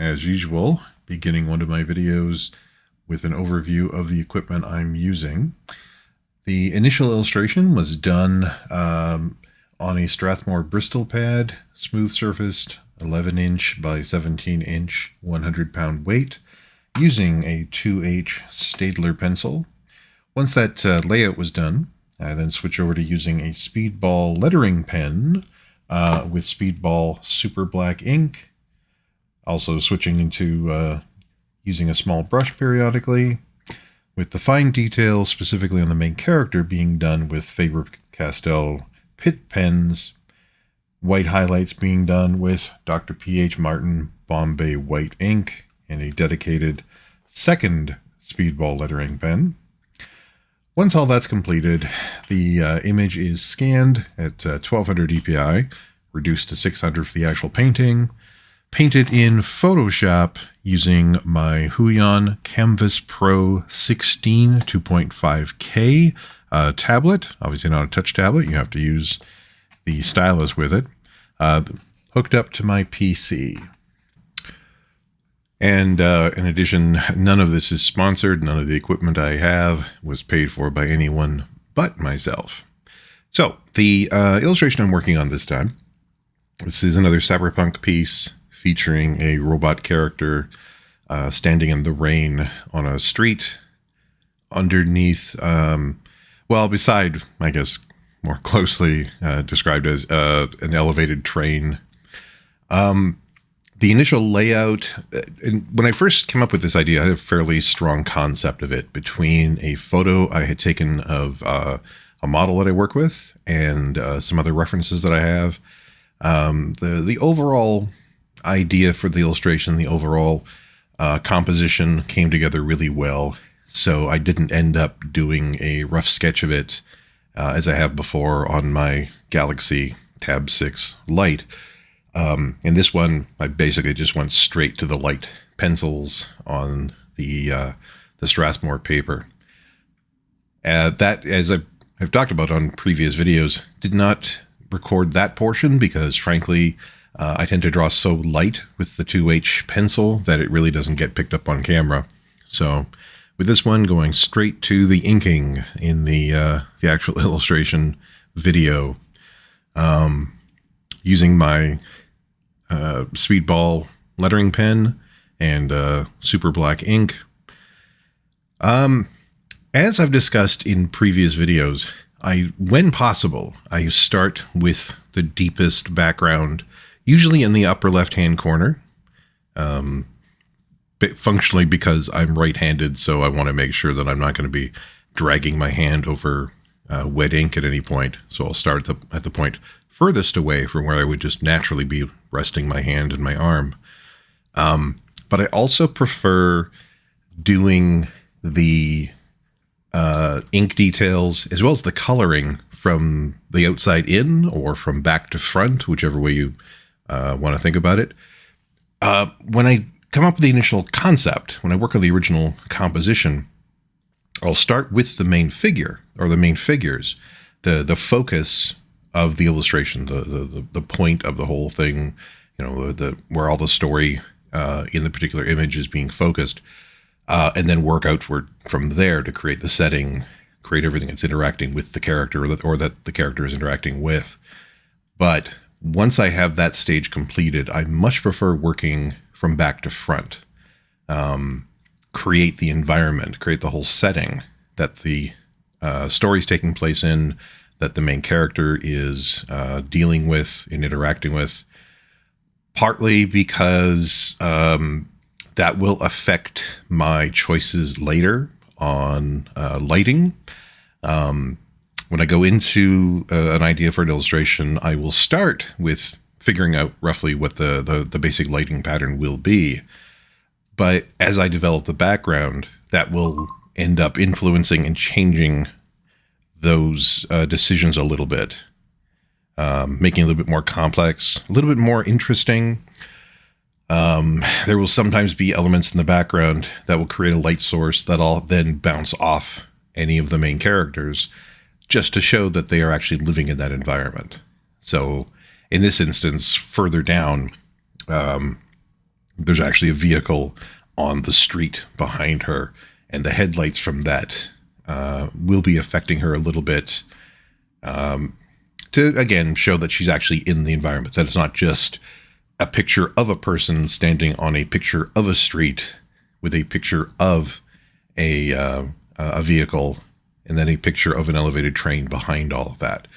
as usual, beginning one of my videos with an overview of the equipment I'm using. The initial illustration was done on a Strathmore Bristol pad, smooth surfaced, 11-inch by 17-inch, 100-pound weight, using a 2H Staedtler pencil. Once that layout was done, I then switched over to using a Speedball lettering pen with Speedball Super Black ink. Also switching into using a small brush periodically, with the fine details specifically on the main character being done with Faber-Castell Pitt pens, white highlights being done with Dr. P.H. Martin Bombay white ink, and a dedicated second Speedball lettering pen. Once all that's completed, the image is scanned at 1200 dpi, reduced to 600 for the actual painting, painted in Photoshop using my Huion Kamvas Pro 16 2.5K tablet. Obviously not a touch tablet, you have to use the stylus with it. Hooked up to my PC. And in addition, none of this is sponsored. None of the equipment I have was paid for by anyone but myself. So the illustration I'm working on this time, this is another cyberpunk piece featuring a robot character standing in the rain on a street underneath, beside, I guess, more closely described as an elevated train. The initial layout, and when I first came up with this idea, I had a fairly strong concept of it between a photo I had taken of a model that I work with and some other references that I have. The overall idea for the illustration, the overall composition came together really well. So I didn't end up doing a rough sketch of it as I have before on my Galaxy Tab 6 Lite. In this one, I basically just went straight to the light pencils on the Strathmore paper. That, as I've talked about on previous videos, did not record that portion because, frankly, I tend to draw so light with the 2H pencil that it really doesn't get picked up on camera. So with this one, going straight to the inking in the actual illustration video, using my Speedball lettering pen and super black ink. As I've discussed in previous videos, when possible, I start with the deepest background, usually in the upper left-hand corner, functionally because I'm right-handed, so I want to make sure that I'm not going to be dragging my hand over wet ink at any point. So I'll start at the point furthest away from where I would just naturally be resting my hand and my arm. But I also prefer doing the ink details as well as the coloring from the outside in or from back to front, whichever way you want to think about it. When I come up with the initial concept, when I work on the original composition, I'll start with the main figure or the main figures, the focus of the illustration, the point of the whole thing, where all the story in the particular image is being focused, and then work outward from there to create the setting, create everything that's interacting with the character or that the character is interacting with. But once I have that stage completed, I much prefer working from back to front. Create the environment, create the whole setting that the story's taking place in, that the main character is dealing with and interacting with, partly because that will affect my choices later on lighting. When I go into an idea for an illustration, I will start with figuring out roughly what the basic lighting pattern will be. But as I develop the background, that will end up influencing and changing those decisions a little bit, making it a little bit more complex, a little bit more interesting. There will sometimes be elements in the background that will create a light source that I'll then bounce off any of the main characters just to show that they are actually living in that environment. So in this instance, further down, there's actually a vehicle on the street behind her, and the headlights from that will be affecting her a little bit, to, again, show that she's actually in the environment, that it's not just a picture of a person standing on a picture of a street with a picture of a vehicle and then a picture of an elevated train behind all of that.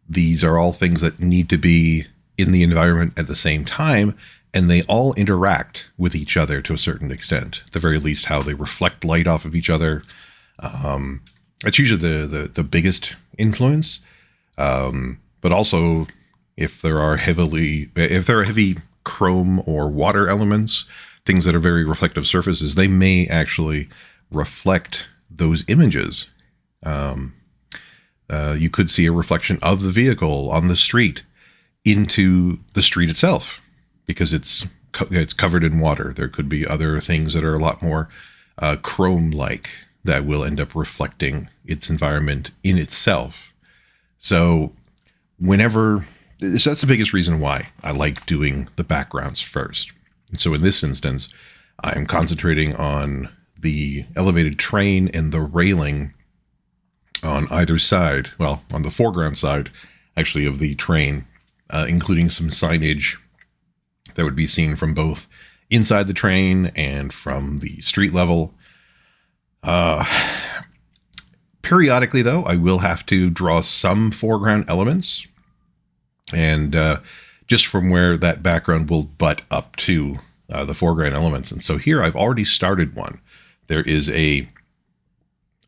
These are all things that need to be in the environment at the same time, and they all interact with each other to a certain extent. At the very least, how they reflect light off of each other. That's usually the biggest influence. But also, if there are heavy chrome or water elements, things that are very reflective surfaces, they may actually reflect those images. You could see a reflection of the vehicle on the street into the street itself because it's covered in water. There could be other things that are a lot more chrome-like that will end up reflecting its environment in itself. So that's the biggest reason why I like doing the backgrounds first. And so in this instance, I'm concentrating on the elevated train and the railing on either side, well, on the foreground side, actually, of the train, including some signage that would be seen from both inside the train and from the street level. Periodically, though, I will have to draw some foreground elements, and just from where that background will butt up to the foreground elements. And so here I've already started one. There is a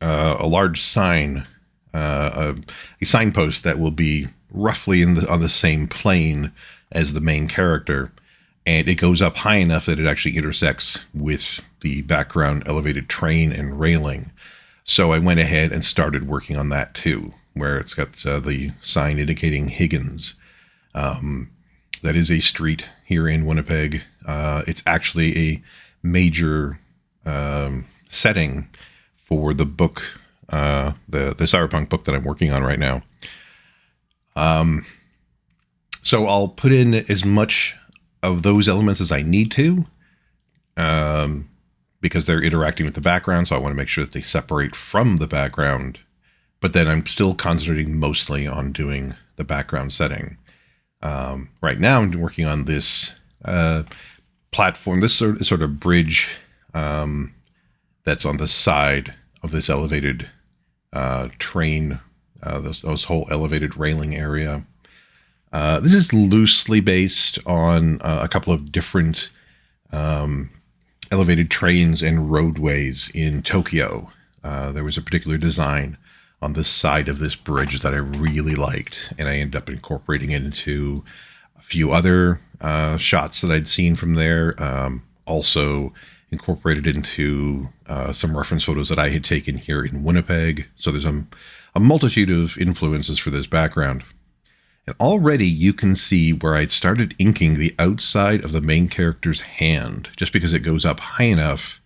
large sign, a signpost that will be roughly on the same plane as the main character, and it goes up high enough that it actually intersects with the background elevated train and railing. So I went ahead and started working on that too, where it's got the sign indicating Higgins. That is a street here in Winnipeg. It's actually a major setting for the book, the cyberpunk book that I'm working on right now. So I'll put in as much of those elements as I need to, because they're interacting with the background. So I want to make sure that they separate from the background, but then I'm still concentrating mostly on doing the background setting. Right now I'm working on this platform, this sort of bridge that's on the side of this elevated train, those whole elevated railing area. This is loosely based on a couple of different elevated trains and roadways in Tokyo. There was a particular design on this side of this bridge that I really liked, and I ended up incorporating it into a few other shots that I'd seen from there. Also incorporated into some reference photos that I had taken here in Winnipeg. So there's a multitude of influences for this background. And already you can see where I'd started inking the outside of the main character's hand, just because it goes up high enough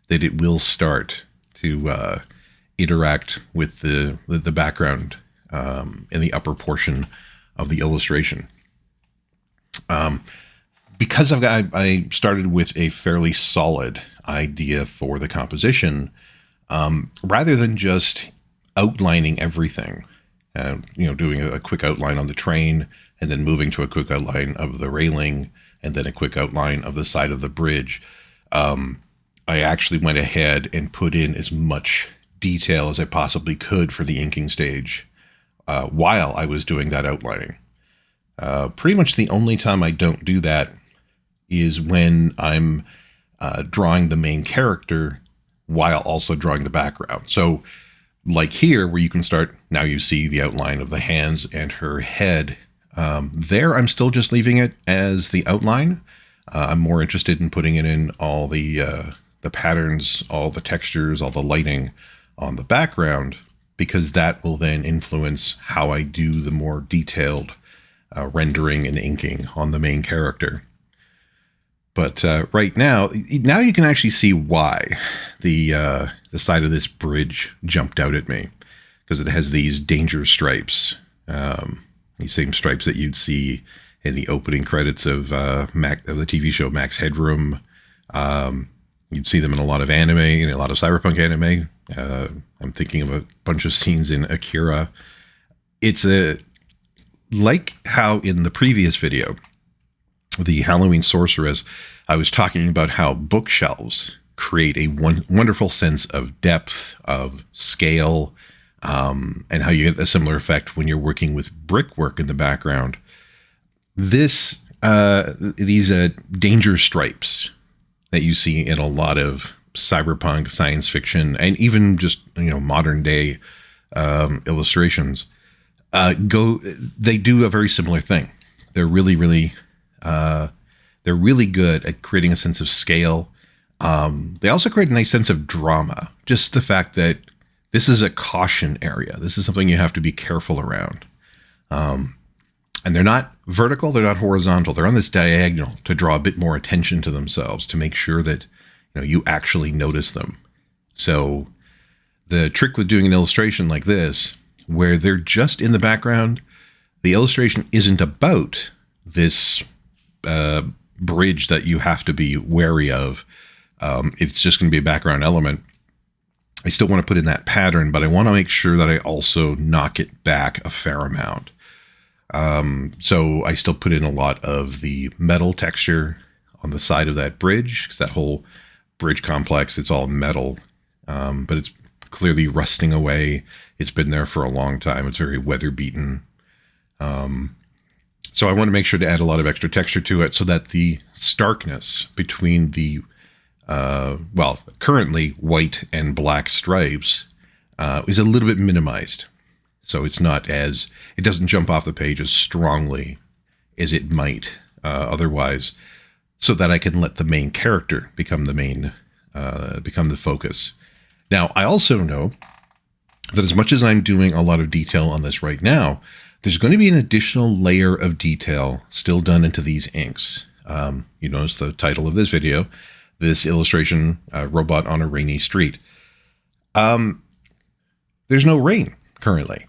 that it will start to interact with the background in the upper portion of the illustration. Because I started with a fairly solid idea for the composition, rather than just outlining everything, doing a quick outline on the train and then moving to a quick outline of the railing and then a quick outline of the side of the bridge, I actually went ahead and put in as much detail as I possibly could for the inking stage while I was doing that outlining. Pretty much the only time I don't do that is when I'm drawing the main character while also drawing the background. So like here, where you can start, now you see the outline of the hands and her head. There, I'm still just leaving it as the outline. I'm more interested in putting it in all the patterns, all the textures, all the lighting on the background, because that will then influence how I do the more detailed rendering and inking on the main character. But right now you can actually see why the side of this bridge jumped out at me, because it has these danger stripes, these same stripes that you'd see in the opening credits of the TV show Max Headroom, You'd see them in a lot of anime, and a lot of cyberpunk anime. I'm thinking of a bunch of scenes in Akira. It's like how in the previous video, the Halloween Sorceress, I was talking about how bookshelves create a wonderful sense of depth, of scale, and how you get a similar effect when you're working with brickwork in the background. These danger stripes that you see in a lot of cyberpunk, science fiction, and even just modern day illustrations, they do a very similar thing. They're really good at creating a sense of scale. They also create a nice sense of drama. Just the fact that this is a caution area. This is something you have to be careful around. And they're not vertical, they're not horizontal. They're on this diagonal to draw a bit more attention to themselves, to make sure that you actually notice them. So the trick with doing an illustration like this, where they're just in the background, the illustration isn't about this bridge that you have to be wary of. It's just going to be a background element. I still want to put in that pattern, but I want to make sure that I also knock it back a fair amount. So I still put in a lot of the metal texture on the side of that bridge, because that whole bridge complex, it's all metal, but it's clearly rusting away. It's been there for a long time. It's very weather beaten. So I want to make sure to add a lot of extra texture to it so that the starkness between the, currently white and black stripes is a little bit minimized. So it doesn't jump off the page as strongly as it might otherwise, so that I can let the main character become the focus. Now, I also know that as much as I'm doing a lot of detail on this right now, there's going to be an additional layer of detail still done into these inks. You notice the title of this video, this illustration, Robot on a Rainy Street. There's no rain currently.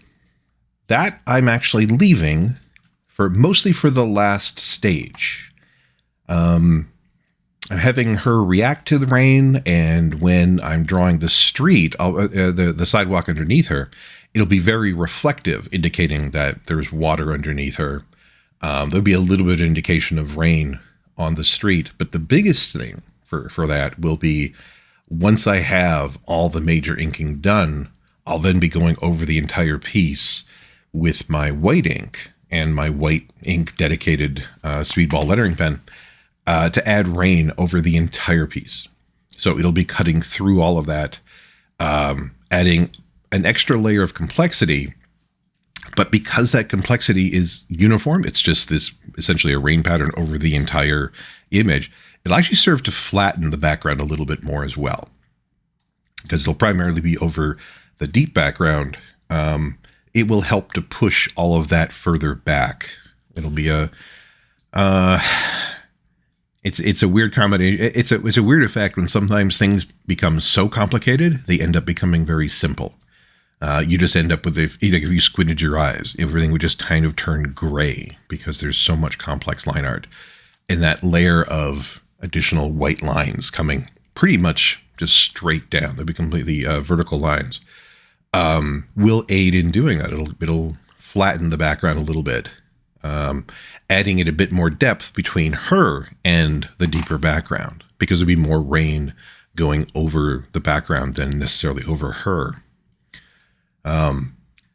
That I'm actually leaving mostly for the last stage. I'm having her react to the rain, and when I'm drawing the street, the sidewalk underneath her, it'll be very reflective, indicating that there's water underneath her. There'll be a little bit of indication of rain on the street, but the biggest thing for that will be, once I have all the major inking done, I'll then be going over the entire piece with my white ink and my white ink dedicated speedball lettering pen to add rain over the entire piece. So it'll be cutting through all of that, adding an extra layer of complexity. But because that complexity is uniform, it's just this essentially a rain pattern over the entire image, it'll actually serve to flatten the background a little bit more as well, because it'll primarily be over the deep background. It will help to push all of that further back. It'll be it's a weird combination. It's a weird effect when sometimes things become so complicated, they end up becoming very simple. You just end up with, either if you squinted your eyes, everything would just kind of turn gray because there's so much complex line art. And that layer of additional white lines coming pretty much just straight down, they'll be completely vertical lines, will aid in doing that. It'll flatten the background a little bit, adding it a bit more depth between her and the deeper background, because there'll be more rain going over the background than necessarily over her.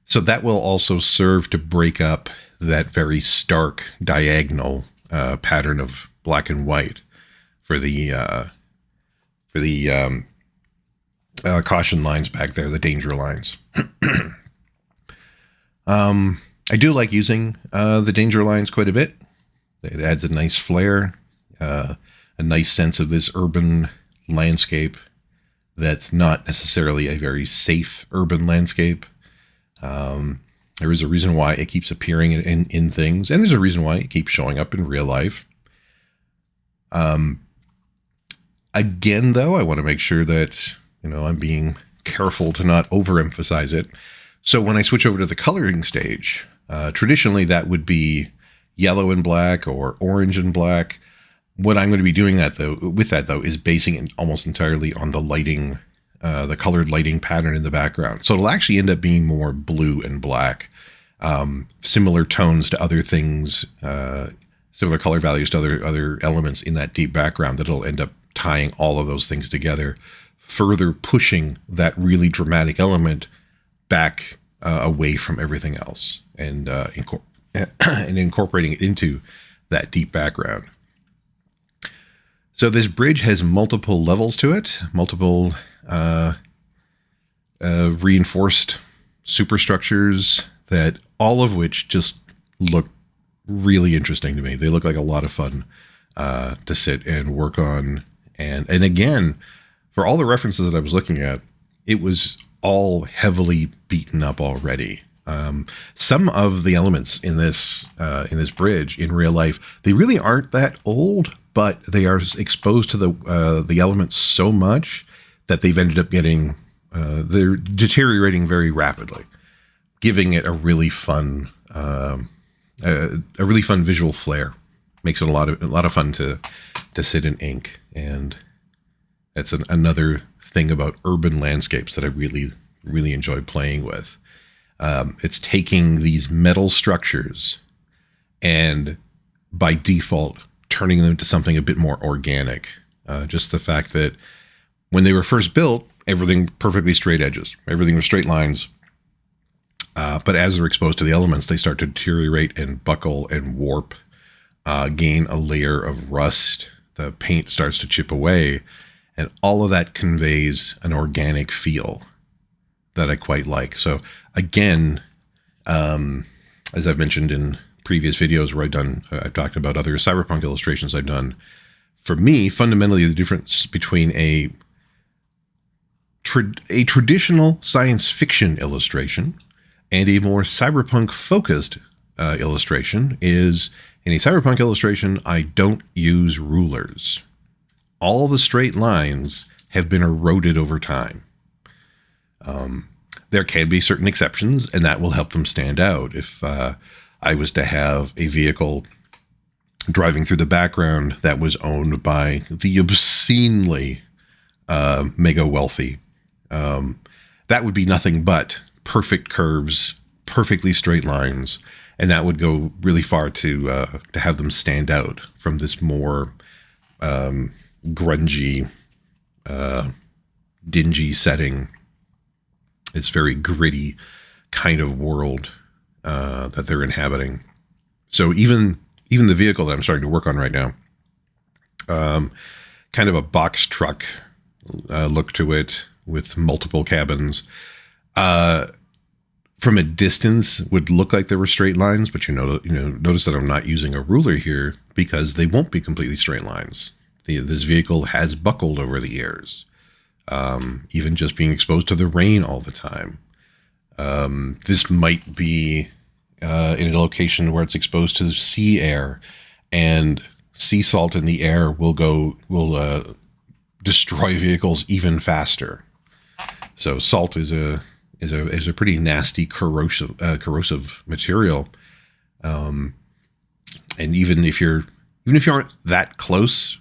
So that will also serve to break up that very stark diagonal pattern of black and white for the caution lines back there, the danger lines. I do like using the danger lines quite a bit. It adds a nice flair, a nice sense of this urban landscape that's not necessarily a very safe urban landscape. There is a reason why it keeps appearing in things, and there's a reason why it keeps showing up in real life. Again, though, I want to make sure that, I'm being careful to not overemphasize it. So when I switch over to the coloring stage, traditionally that would be yellow and black or orange and black. What I'm going to be doing with that though is basing it almost entirely on the lighting, the colored lighting pattern in the background. So it'll actually end up being more blue and black, similar tones to other things, similar color values to other elements in that deep background that'll end up tying all of those things together, further pushing that really dramatic element back away from everything else, and incorporating it into that deep background. So this bridge has multiple levels to it, multiple reinforced superstructures, that all of which just look really interesting to me. They look like a lot of fun to sit and work on. And again, for all the references that I was looking at, it was all heavily beaten up already. Some of the elements in this bridge in real life, they really aren't that old, but they are exposed to the elements so much that they've ended up getting they're deteriorating very rapidly, giving it a really fun visual flair. Makes it a lot of fun to sit and ink, and that's another thing about urban landscapes that I really enjoy playing with. It's taking these metal structures and by default turning them into something a bit more organic. Just the fact that when they were first built, everything perfectly straight edges, everything was straight lines. But as they're exposed to the elements, they start to deteriorate and buckle and warp, gain a layer of rust. The paint starts to chip away, and all of that conveys an organic feel that I quite like. So again, as I've mentioned in previous videos where I've talked about other cyberpunk illustrations I've done, for me, fundamentally, the difference between a traditional science fiction illustration and a more cyberpunk focused illustration is, in a cyberpunk illustration, I don't use rulers. All the straight lines have been eroded over time. There can be certain exceptions, and that will help them stand out. If I was to have a vehicle driving through the background that was owned by the obscenely mega wealthy, that would be nothing but perfect curves, perfectly straight lines, and that would go really far to have them stand out from this more grungy, dingy setting. It's very gritty kind of world that they're inhabiting. So even the vehicle that I'm starting to work on right now, kind of a box truck look to it with multiple cabins. From a distance would look like there were straight lines, but notice that I'm not using a ruler here because they won't be completely straight lines. This vehicle has buckled over the years, even just being exposed to the rain all the time. This might be in a location where it's exposed to sea air, and sea salt in the air will destroy vehicles even faster. So salt is a pretty nasty corrosive material, and even if you aren't that close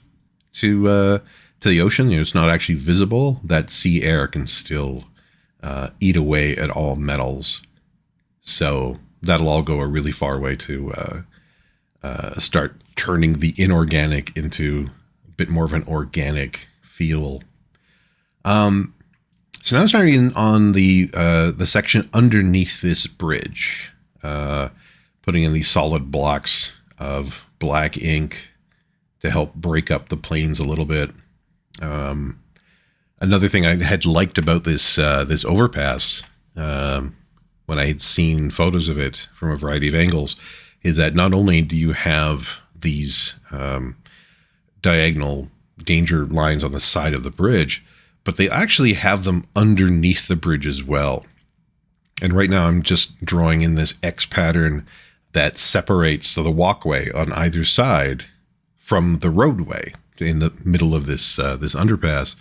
to the ocean, it's not actually visible, that sea air can still eat away at all metals. So that'll all go a really far way to start turning the inorganic into a bit more of an organic feel. So now starting on the section underneath this bridge, putting in these solid blocks of black ink to help break up the planes a little bit. Another thing I had liked about this overpass, when I had seen photos of it from a variety of angles, is that not only do you have these diagonal danger lines on the side of the bridge, but they actually have them underneath the bridge as well. And right now I'm just drawing in this X pattern that separates the walkway on either side from the roadway in the middle of this underpass.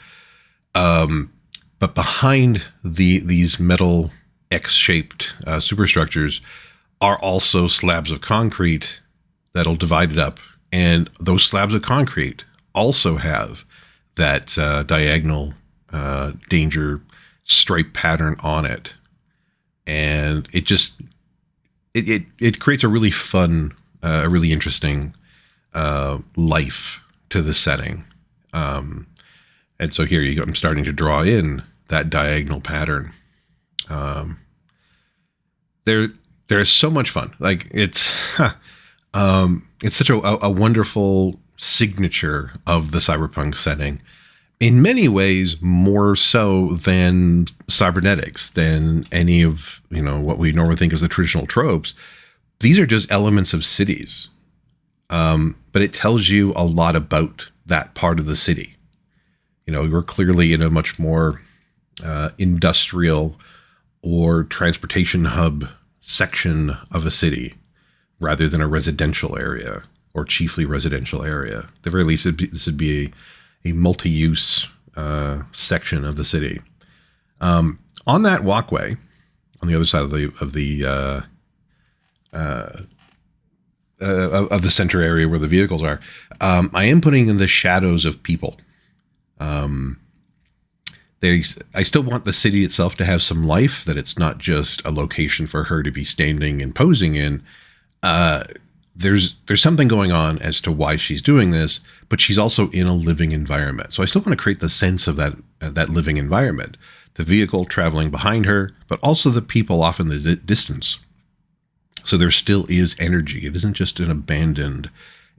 But behind these metal X-shaped superstructures are also slabs of concrete that'll divide it up And those slabs of concrete also have that diagonal danger stripe pattern on it. And it just, it creates a really fun, a really interesting life to the setting. And so here you go. I'm starting to draw in that diagonal pattern. There's so much fun. Like it's such a wonderful signature of the cyberpunk setting. In many ways, more so than cybernetics, than any of, what we normally think as the traditional tropes. These are just elements of cities. But it tells you a lot about that part of the city. We're clearly in a much more industrial or transportation hub section of a city rather than a residential area or chiefly residential area. At the very least, this would be a multi-use section of the city. On that walkway, on the other side of the center area where the vehicles are, I am putting in the shadows of people. I still want the city itself to have some life, that it's not just a location for her to be standing and posing in. There's something going on as to why she's doing this, but she's also in a living environment. So I still want to create the sense of that living environment, the vehicle traveling behind her, but also the people off in the distance. So there still is energy. It isn't just an abandoned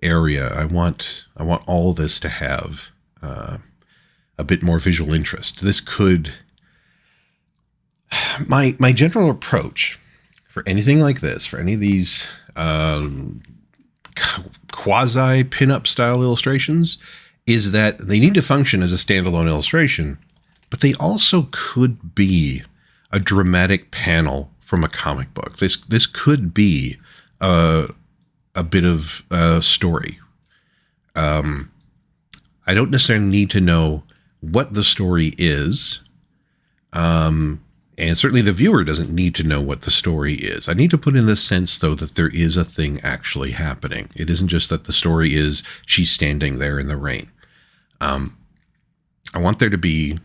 area. I want all this to have a bit more visual interest. This could, my general approach for anything like this, for any of these quasi pinup style illustrations, is that they need to function as a standalone illustration, but they also could be a dramatic panel from a comic book. This could be a bit of a story. I don't necessarily need to know what the story is. And certainly the viewer doesn't need to know what the story is. I need to put in the sense, though, that there is a thing actually happening. It isn't just that the story is she's standing there in the rain. I want there to be,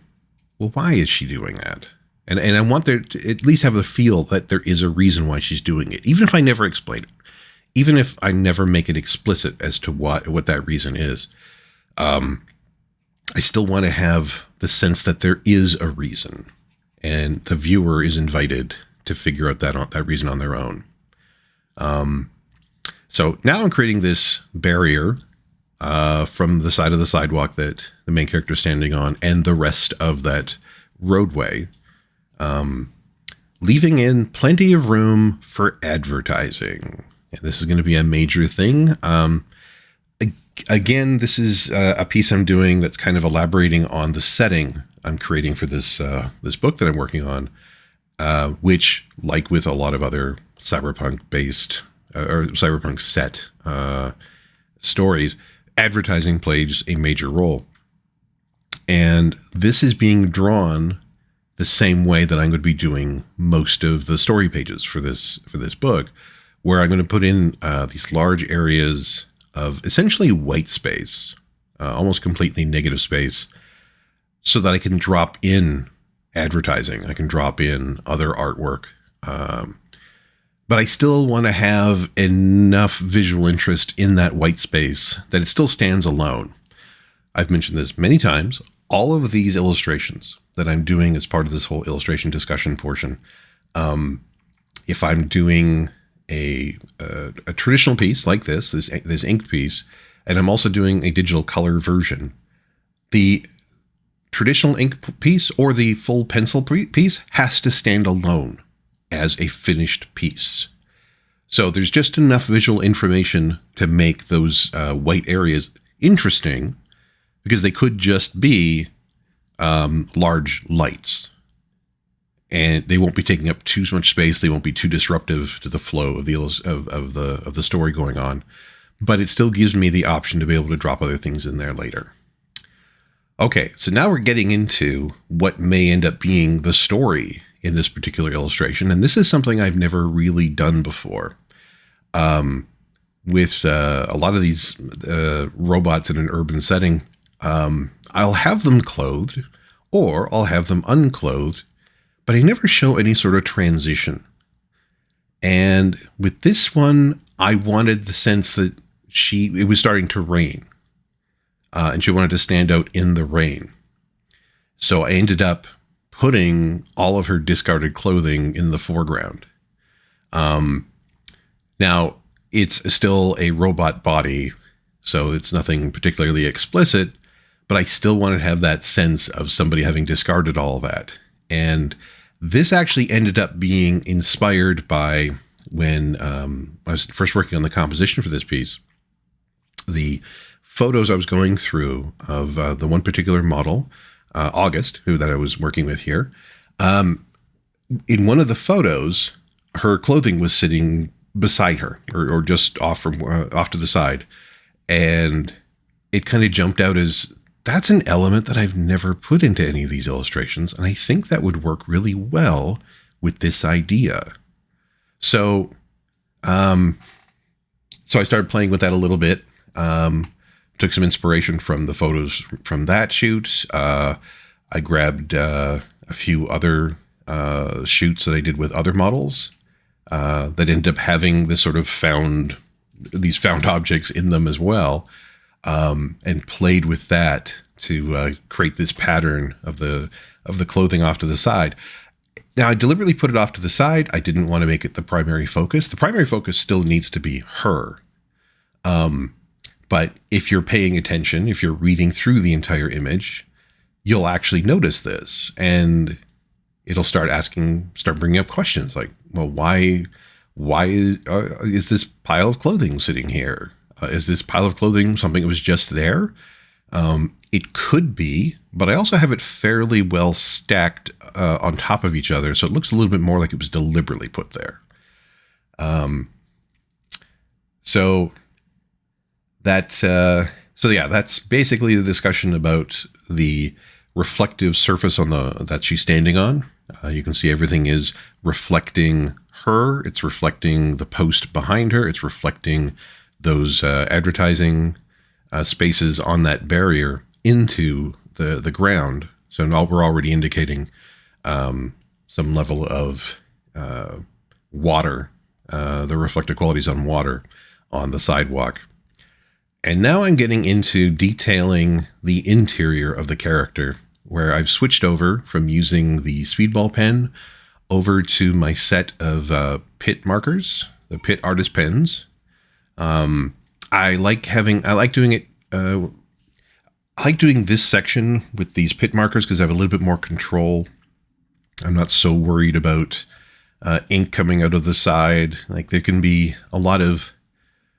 well, why is she doing that? And I want there to at least have a feel that there is a reason why she's doing it, even if I never explain it, even if I never make it explicit as to what that reason is. I still want to have the sense that there is a reason, and the viewer is invited to figure out that reason on their own. So now I'm creating this barrier from the side of the sidewalk that the main character is standing on and the rest of that roadway, leaving in plenty of room for advertising. And this is going to be a major thing. Again, this is a piece I'm doing that's kind of elaborating on the setting I'm creating for this book that I'm working on, which, like with a lot of other cyberpunk-based or cyberpunk set stories, advertising plays a major role. And this is being drawn the same way that I'm going to be doing most of the story pages for this book, where I'm going to put in these large areas of essentially white space, almost completely negative space, so that I can drop in advertising. I can drop in other artwork. But I still want to have enough visual interest in that white space that it still stands alone. I've mentioned this many times. All of these illustrations that I'm doing as part of this whole illustration discussion portion, if I'm doing a traditional piece like this inked piece, and I'm also doing a digital color version, the traditional ink piece or the full pencil piece has to stand alone as a finished piece. So there's just enough visual information to make those white areas interesting, because they could just be large lights, and they won't be taking up too much space. They won't be too disruptive to the flow of the story going on, but it still gives me the option to be able to drop other things in there later. Okay, so now we're getting into what may end up being the story in this particular illustration, and this is something I've never really done before. with a lot of these robots in an urban setting, I'll have them clothed or I'll have them unclothed, but I never show any sort of transition. And with this one, I wanted the sense that it was starting to rain, and she wanted to stand out in the rain. So I ended up putting all of her discarded clothing in the foreground. Now, it's still a robot body, so it's nothing particularly explicit, but I still wanted to have that sense of somebody having discarded all of that. And this actually ended up being inspired by when I was first working on the composition for this piece. The photos I was going through of the one particular model, August, that I was working with here, in one of the photos, her clothing was sitting beside her, or just off to the side, and it kind of jumped out as, that's an element that I've never put into any of these illustrations, and I think that would work really well with this idea. So I started playing with that a little bit. Took some inspiration from the photos from that shoot. I grabbed a few other shoots that I did with other models that end up having this sort of found objects in them as well, and played with that to create this pattern of the clothing off to the side. Now, I deliberately put it off to the side. I didn't want to make it the primary focus. The primary focus still needs to be her. But if you're paying attention, if you're reading through the entire image, you'll actually notice this, and it'll start bringing up questions like, well, why is this pile of clothing sitting here? Is this pile of clothing something that was just there? It could be, but I also have it fairly well stacked on top of each other, so it looks a little bit more like it was deliberately put there. That's basically the discussion about the reflective surface that she's standing on. You can see everything is reflecting her. It's reflecting the post behind her. It's reflecting those advertising spaces on that barrier into the ground. So now we're already indicating some level of water, the reflective qualities on water on the sidewalk. And now I'm getting into detailing the interior of the character, where I've switched over from using the speedball pen over to my set of pit markers, the pit artist pens. I like doing this section with these pit markers because I have a little bit more control. I'm not so worried about ink coming out of the side. Like, there can be a lot of,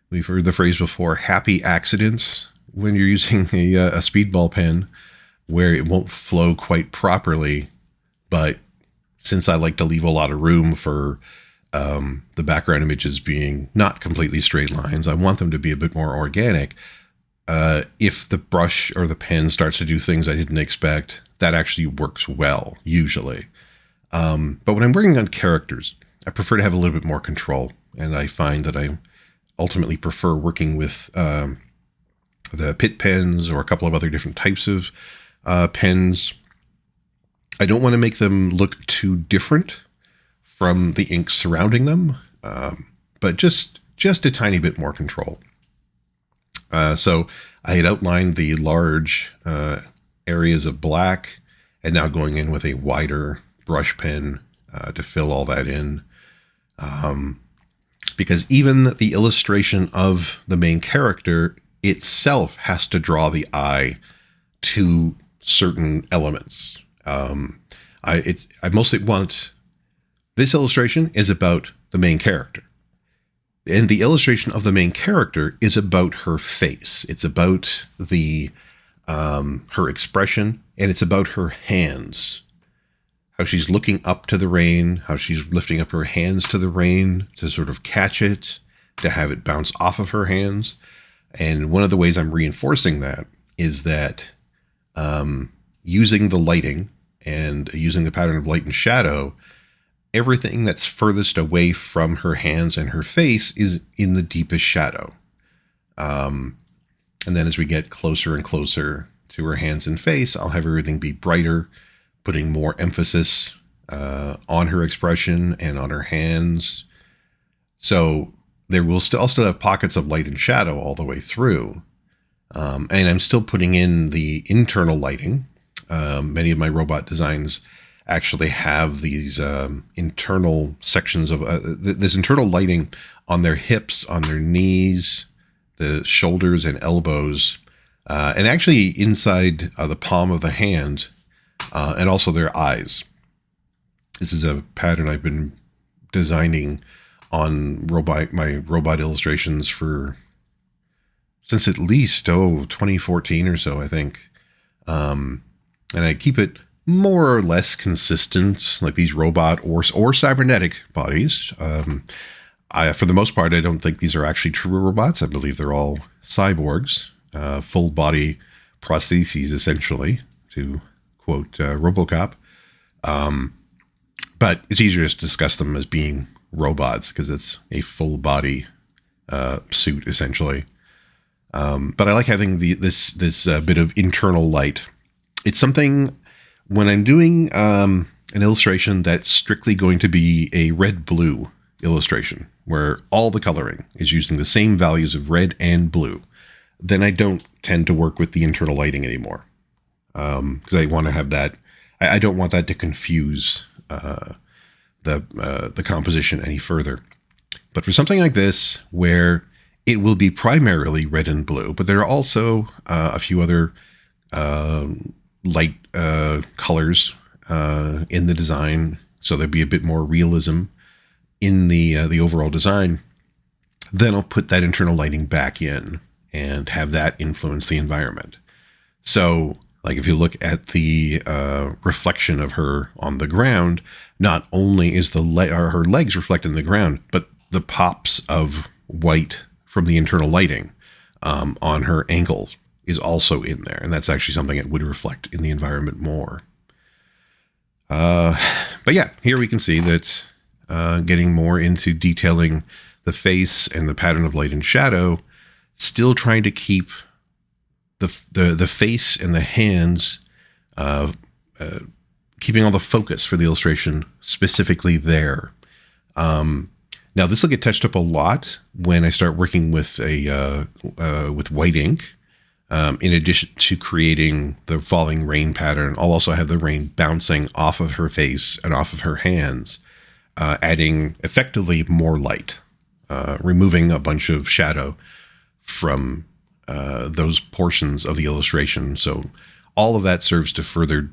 we've heard the phrase before, happy accidents when you're using a speedball pen, where it won't flow quite properly. But since I like to leave a lot of room for the background images being not completely straight lines, I want them to be a bit more organic. If the brush or the pen starts to do things I didn't expect, that actually works well, usually. But when I'm working on characters, I prefer to have a little bit more control. And I find that I ultimately prefer working with the pit pens or a couple of other different types of pens. I don't want to make them look too different from the ink surrounding them, but just a tiny bit more control. So I had outlined the large areas of black, and now going in with a wider brush pen to fill all that in. Because even the illustration of the main character itself has to draw the eye to certain elements. I mostly want, this illustration is about the main character. And the illustration of the main character is about her face. It's about her expression, and it's about her hands. How she's looking up to the rain, how she's lifting up her hands to the rain to sort of catch it, to have it bounce off of her hands. And one of the ways I'm reinforcing that is that using the lighting and using the pattern of light and shadow, everything that's furthest away from her hands and her face is in the deepest shadow. And then as we get closer and closer to her hands and face, I'll have everything be brighter, putting more emphasis on her expression and on her hands. So there will still have pockets of light and shadow all the way through. And I'm still putting in the internal lighting. Many of my robot designs actually have these internal sections of this internal lighting on their hips, on their knees, the shoulders and elbows, and actually inside the palm of the hand, and also their eyes. This is a pattern I've been designing on my robot illustrations since at least 2014 or so, I think. And I keep it more or less consistent, like these robot or cybernetic bodies. For the most part, I don't think these are actually true robots. I believe they're all cyborgs, full body prostheses, essentially, to quote RoboCop. But it's easier to discuss them as being robots because it's a full body suit, essentially. But I like having this bit of internal light. It's something when I'm doing an illustration that's strictly going to be a red-blue illustration, where all the coloring is using the same values of red and blue, then I don't tend to work with the internal lighting anymore. Because I want to have that. I don't want that to confuse the composition any further. But for something like this, where it will be primarily red and blue, but there are also a few other light colors in the design, so there'd be a bit more realism in the overall design. Then I'll put that internal lighting back in and have that influence the environment. So, like if you look at the reflection of her on the ground, not only is her legs reflected in the ground, but the pops of white from the internal lighting on her ankles is also in there. And that's actually something that would reflect in the environment more. But yeah, here we can see that getting more into detailing the face and the pattern of light and shadow, still trying to keep the face and the hands, keeping all the focus for the illustration specifically there. Now this will get touched up a lot when I start working with with white ink. In addition to creating the falling rain pattern, I'll also have the rain bouncing off of her face and off of her hands, adding effectively more light, removing a bunch of shadow from those portions of the illustration. So all of that serves to further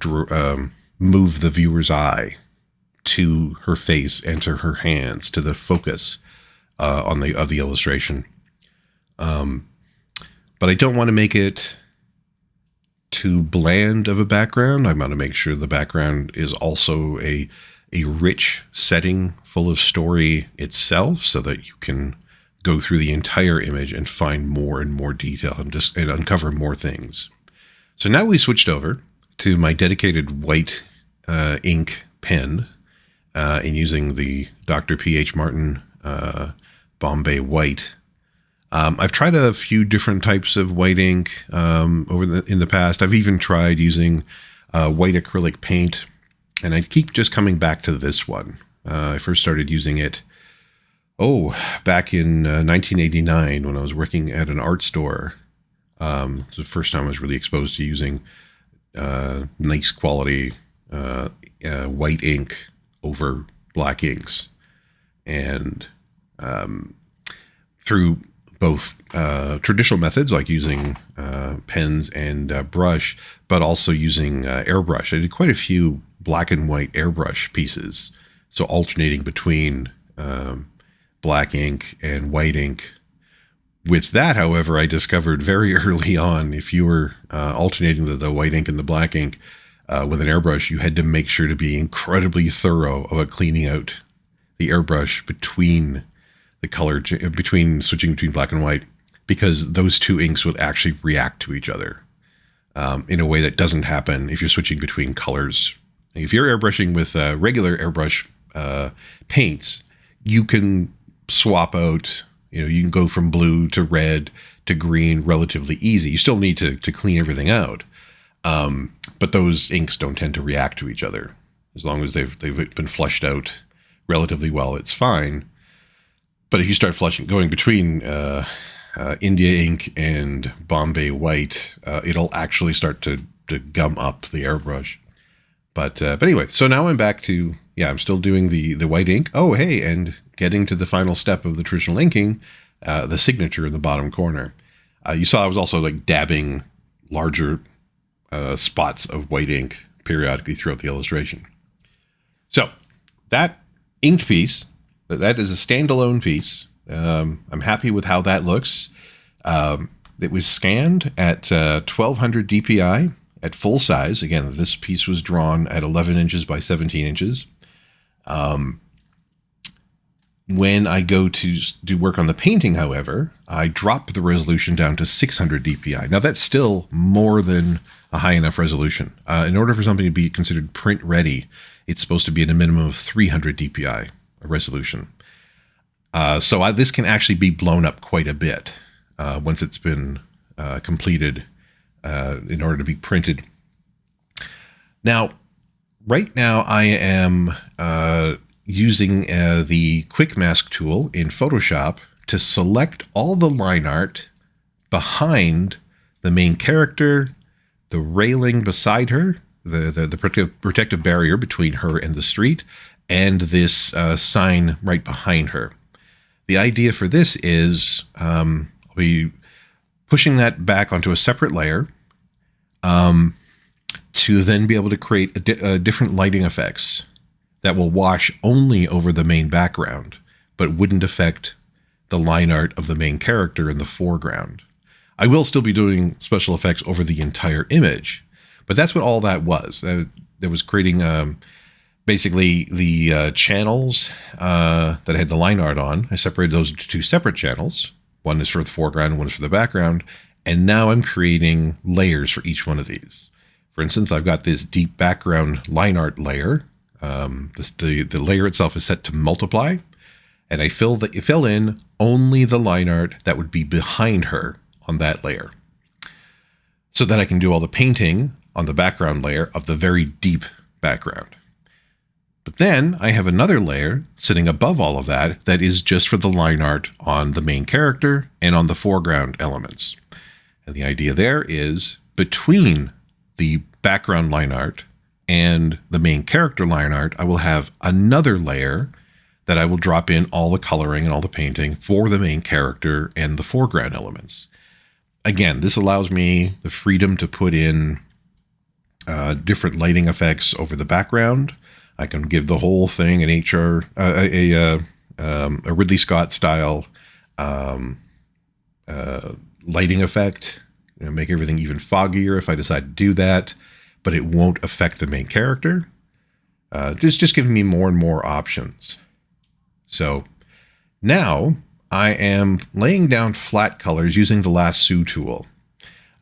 move the viewer's eye to her face and to her hands, to the focus of the illustration. But I don't want to make it too bland of a background. I want to make sure the background is also a rich setting full of story itself, so that you can go through the entire image and find more and more detail and uncover more things. So now we switched over to my dedicated white ink pen and using the Dr. P.H. Martin Bombay White. I've tried a few different types of white ink in the past. I've even tried using white acrylic paint, and I keep just coming back to this one. I first started using it, back in 1989 when I was working at an art store. It was the first time I was really exposed to using nice quality white ink over black inks. And through both traditional methods like using pens and brush, but also using airbrush. I did quite a few black and white airbrush pieces, so alternating between black ink and white ink. With that, however, I discovered very early on, if you were alternating the white ink and the black ink with an airbrush, you had to make sure to be incredibly thorough about cleaning out the airbrush between the color, switching between black and white, because those two inks would actually react to each other in a way that doesn't happen if you're switching between colors. If you're airbrushing with a regular airbrush paints, you can swap out, you can go from blue to red to green relatively easy. You still need to clean everything out. But those inks don't tend to react to each other. As long as they've been flushed out relatively well, it's fine. But if you start going between India ink and Bombay white, it'll actually start to gum up the airbrush. But anyway, so now I'm back to, I'm still doing the white ink. Oh, hey, and getting to the final step of the traditional inking, the signature in the bottom corner. You saw I was also like dabbing larger spots of white ink periodically throughout the illustration. So that inked piece, that is a standalone piece. I'm happy with how that looks. It was scanned at 1200 DPI at full size. Again, this piece was drawn at 11 inches by 17 inches. When I go to do work on the painting, however, I drop the resolution down to 600 DPI. Now, that's still more than a high enough resolution. In order for something to be considered print ready, it's supposed to be at a minimum of 300 DPI resolution. So this can actually be blown up quite a bit once it's been completed in order to be printed. Now, right now I am using the Quick Mask tool in Photoshop to select all the line art behind the main character, the railing beside her, the protective barrier between her and the street, and this sign right behind her. The idea for this is I'll be pushing that back onto a separate layer to then be able to create different lighting effects that will wash only over the main background, but wouldn't affect the line art of the main character in the foreground. I will still be doing special effects over the entire image, but that's what all that was. That was creating basically the channels that I had the line art on. I separated those into two separate channels. One is for the foreground and one is for the background. And now I'm creating layers for each one of these. For instance, I've got this deep background line art layer. The layer itself is set to multiply, and I fill in only the line art that would be behind her on that layer, so that I can do all the painting on the background layer of the very deep background. But then I have another layer sitting above all of that is just for the line art on the main character and on the foreground elements. And the idea there is between the background line art and the main character line art, I will have another layer that I will drop in all the coloring and all the painting for the main character and the foreground elements. Again, this allows me the freedom to put in different lighting effects over the background. I can give the whole thing an a Ridley Scott style lighting effect, make everything even foggier if I decide to do that, but it won't affect the main character. Just giving me more and more options. So now I am laying down flat colors using the Lasso tool.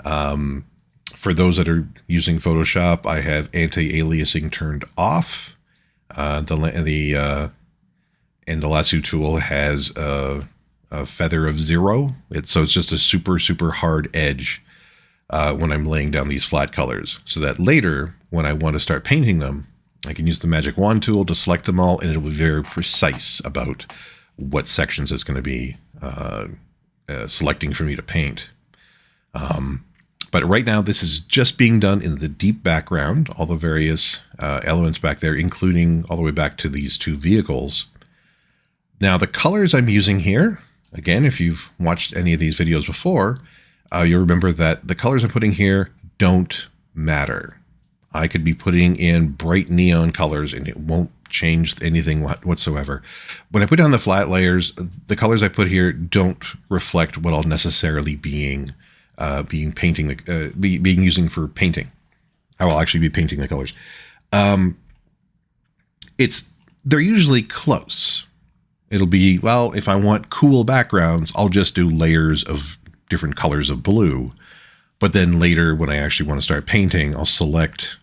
For those that are using Photoshop, I have anti-aliasing turned off. And the Lasso tool has a feather of 0. So it's just a super, super hard edge when I'm laying down these flat colors, so that later when I want to start painting them, I can use the magic wand tool to select them all, and it'll be very precise about what sections it's going to be selecting for me to paint. But right now, this is just being done in the deep background, all the various elements back there, including all the way back to these two vehicles. Now, the colors I'm using here, again, if you've watched any of these videos before, you'll remember that the colors I'm putting here don't matter. I could be putting in bright neon colors and it won't change anything whatsoever. When I put down the flat layers, the colors I put here don't reflect what I'll necessarily being using for painting. I will actually be painting the colors. They're usually close. It'll be, well, if I want cool backgrounds, I'll just do layers of different colors of blue. But then later, when I actually want to start painting, I'll select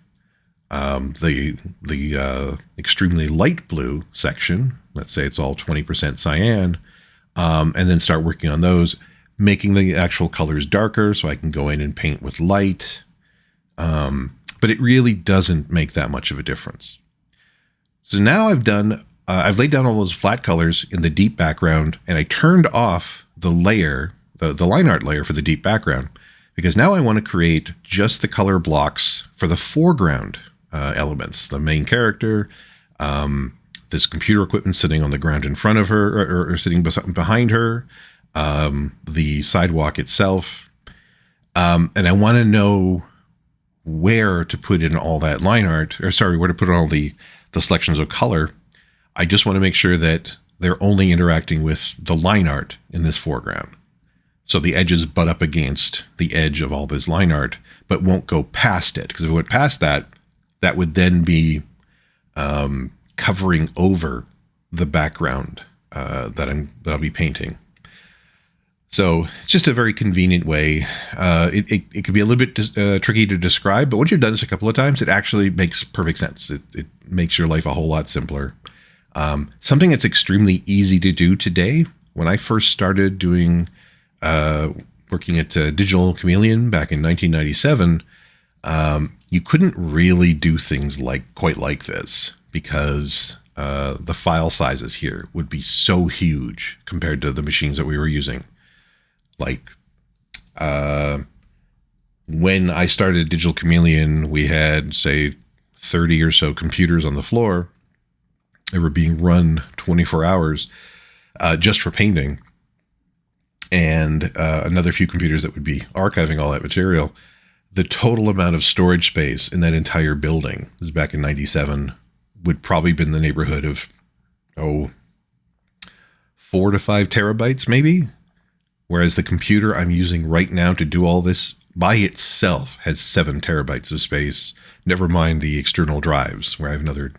The extremely light blue section, let's say it's all 20% cyan, and then start working on those, making the actual colors darker so I can go in and paint with light. But it really doesn't make that much of a difference. So now I've laid down all those flat colors in the deep background, and I turned off the layer, the line art layer for the deep background, because now I want to create just the color blocks for the foreground elements, the main character, this computer equipment sitting on the ground in front of her or sitting behind her, the sidewalk itself. And I want to know where to put in all that line art, where to put in all the selections of color. I just want to make sure that they're only interacting with the line art in this foreground. So the edges butt up against the edge of all this line art, but won't go past it. Because if it went past that, that would then be covering over the background that I'll be painting. So it's just a very convenient way. It could be a little bit tricky to describe, but once you've done this a couple of times, it actually makes perfect sense. It makes your life a whole lot simpler. Something that's extremely easy to do today. When I first started doing working at Digital Chameleon back in 1997, you couldn't really do things quite like this because the file sizes here would be so huge compared to the machines that we were using. Like when I started Digital Chameleon, we had, say, 30 or so computers on the floor. They were being run 24 hours just for painting. And another few computers that would be archiving all that material. The total amount of storage space in that entire building, this is back in 97, would probably be in the neighborhood of, 4 to 5 terabytes maybe. Whereas the computer I'm using right now to do all this by itself has 7 terabytes of space, never mind the external drives, where I have an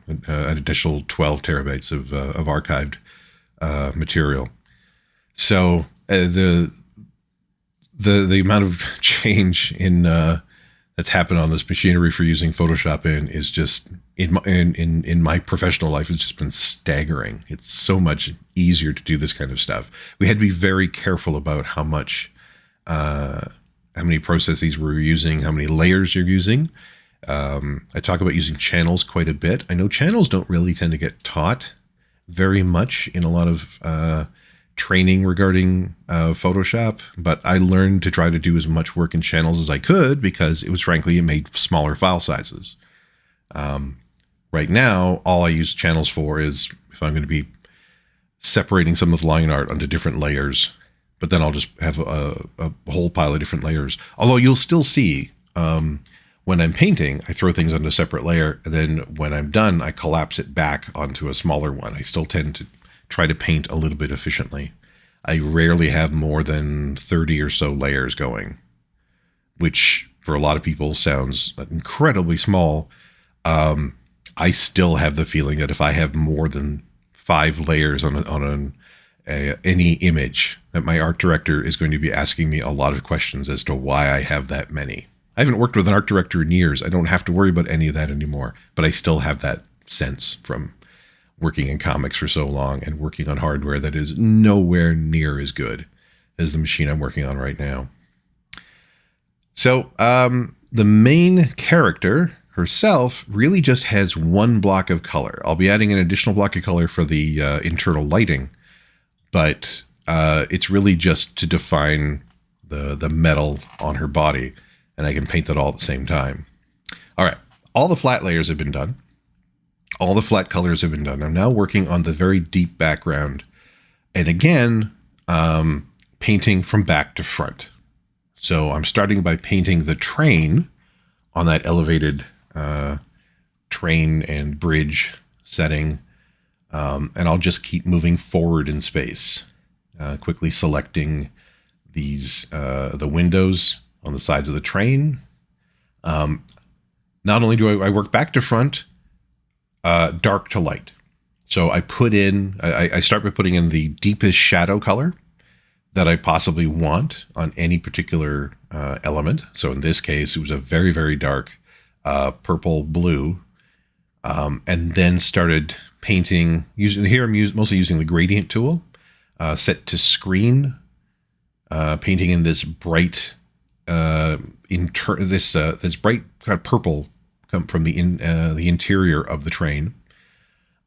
additional 12 terabytes of archived material. So the amount of change in that's happened on this machinery for using Photoshop is just in my professional life has just been staggering. It's so much easier to do this kind of stuff. We had to be very careful about how many processes we're using, how many layers you're using. I talk about using channels quite a bit. I know channels don't really tend to get taught very much in a lot of training regarding Photoshop, but I learned to try to do as much work in channels as I could because it made smaller file sizes. Right now, all I use channels for is if I'm going to be separating some of the line art onto different layers, but then I'll just have a whole pile of different layers. Although you'll still see when I'm painting, I throw things onto a separate layer, and then when I'm done, I collapse it back onto a smaller one. I still tend to try to paint a little bit efficiently. I rarely have more than 30 or so layers going, which for a lot of people sounds incredibly small. I still have the feeling that if I have more than 5 layers on any image, that my art director is going to be asking me a lot of questions as to why I have that many. I haven't worked with an art director in years. I don't have to worry about any of that anymore, but I still have that sense from working in comics for so long and working on hardware that is nowhere near as good as the machine I'm working on right now. So the main character herself really just has one block of color. I'll be adding an additional block of color for the internal lighting, but it's really just to define the metal on her body, and I can paint that all at the same time. All right, all the flat layers have been done. All the flat colors have been done. I'm now working on the very deep background, and again, painting from back to front. So I'm starting by painting the train on that elevated train and bridge setting, and I'll just keep moving forward in space, quickly selecting these the windows on the sides of the train. Not only do I work back to front, dark to light. So I start by putting in the deepest shadow color that I possibly want on any particular element. So in this case, it was a very, very dark purple, blue, and then started painting. Here I'm mostly using the gradient tool, set to screen, painting in this bright, this bright kind of purple come from the interior of the train.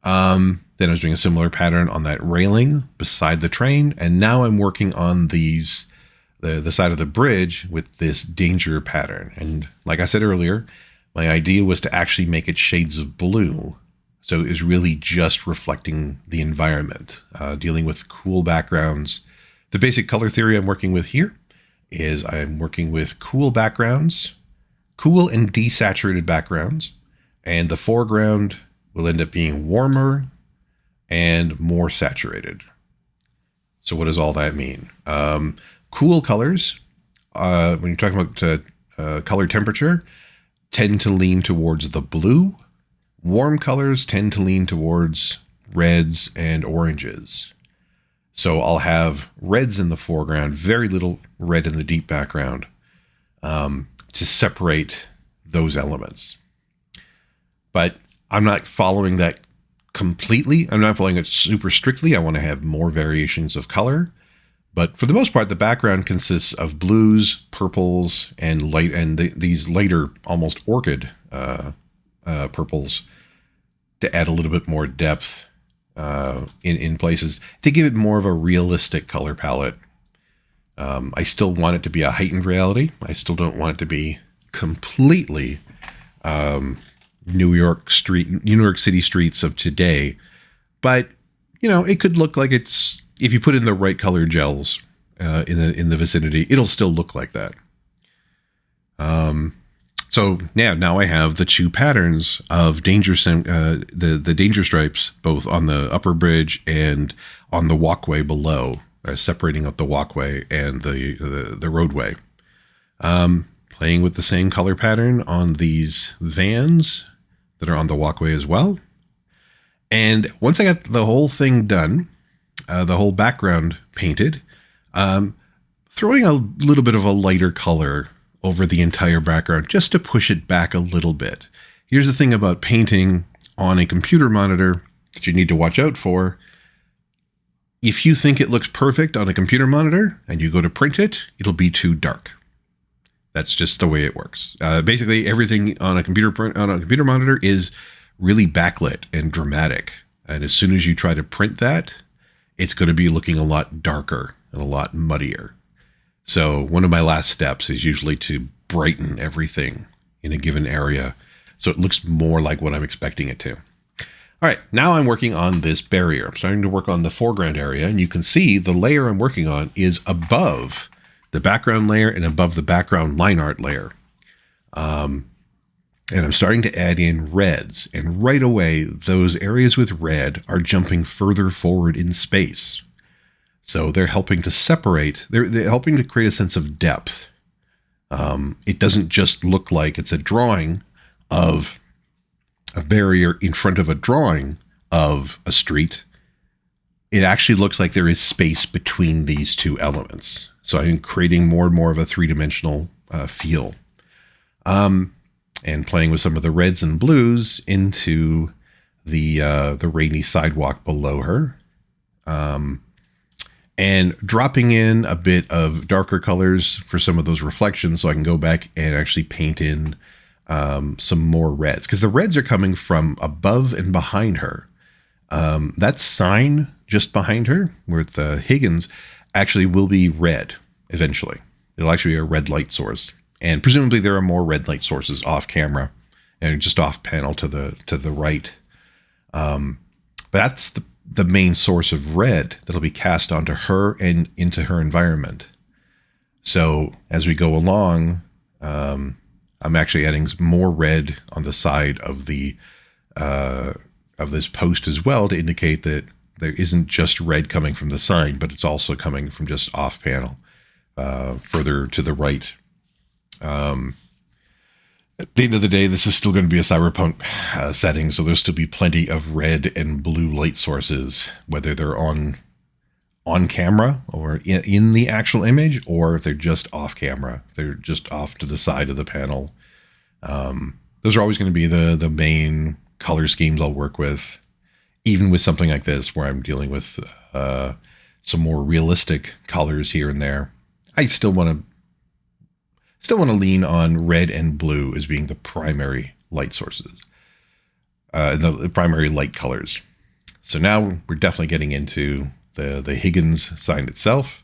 Then I was doing a similar pattern on that railing beside the train, and now I'm working on the side of the bridge with this danger pattern. And like I said earlier, my idea was to actually make it shades of blue. So it was really just reflecting the environment, dealing with cool backgrounds. The basic color theory I'm working with here is I'm working with cool backgrounds, cool and desaturated backgrounds, and the foreground will end up being warmer and more saturated. So what does all that mean? Cool colors, when you're talking about color temperature, tend to lean towards the blue. Warm colors tend to lean towards reds and oranges. So I'll have reds in the foreground, very little red in the deep background, to separate those elements. But I'm not following that completely. I'm not following it super strictly. I want to have more variations of color. But for the most part, the background consists of blues, purples, and these lighter, almost orchid purples to add a little bit more depth in places, to give it more of a realistic color palette. I still want it to be a heightened reality. I still don't want it to be completely New York City streets of today. But, it could look like it's, if you put in the right color gels in the vicinity, it'll still look like that. So now I have the two patterns of the danger stripes, both on the upper bridge and on the walkway below, separating up the walkway and the roadway. Playing with the same color pattern on these vans that are on the walkway as well. And once I got the whole thing done, the whole background painted, throwing a little bit of a lighter color over the entire background just to push it back a little bit. Here's the thing about painting on a computer monitor that you need to watch out for. If you think it looks perfect on a computer monitor and you go to print it, it'll be too dark. That's just the way it works. Basically, everything on a computer monitor is really backlit and dramatic. And as soon as you try to print that, it's going to be looking a lot darker and a lot muddier. So one of my last steps is usually to brighten everything in a given area so it looks more like what I'm expecting it to. All right, now I'm working on this barrier. I'm starting to work on the foreground area, and you can see the layer I'm working on is above the background layer and above the background line art layer. And I'm starting to add in reds, and right away, those areas with red are jumping further forward in space. So they're helping to separate, they're helping to create a sense of depth. It doesn't just look like it's a drawing of a barrier in front of a drawing of a street. It actually looks like there is space between these two elements. So I'm creating more and more of a three-dimensional feel. And playing with some of the reds and blues into the rainy sidewalk below her. And dropping in a bit of darker colors for some of those reflections so I can go back and actually paint in some more reds. Because the reds are coming from above and behind her. That sign just behind her with Higgins actually will be red eventually. It'll actually be a red light source. And presumably there are more red light sources off camera and just off panel to the right. But that's the main source of red that'll be cast onto her and into her environment. So as we go along, I'm actually adding more red on the side of the of this post as well to indicate that there isn't just red coming from the sign, but it's also coming from just off panel, further to the right. At the end of the day, this is still going to be a cyberpunk setting, so there'll still be plenty of red and blue light sources, whether they're on camera or in the actual image, or if they're just off camera. They're just off to the side of the panel. those are always going to be the main color schemes I'll work with, even with something like this where I'm dealing with some more realistic colors here and there. I still want to lean on red and blue as being the primary light sources, the primary light colors. So now we're definitely getting into the Higgins sign itself.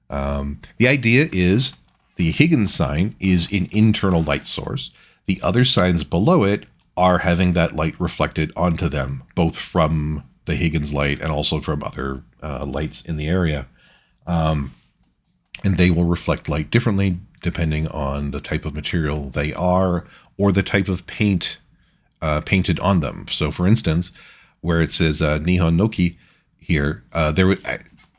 The idea is the Higgins sign is an internal light source. The other signs below it are having that light reflected onto them, both from the Higgins light and also from other lights in the area. And they will reflect light differently depending on the type of material they are or the type of paint painted on them. So for instance, where it says Nihon Noki here,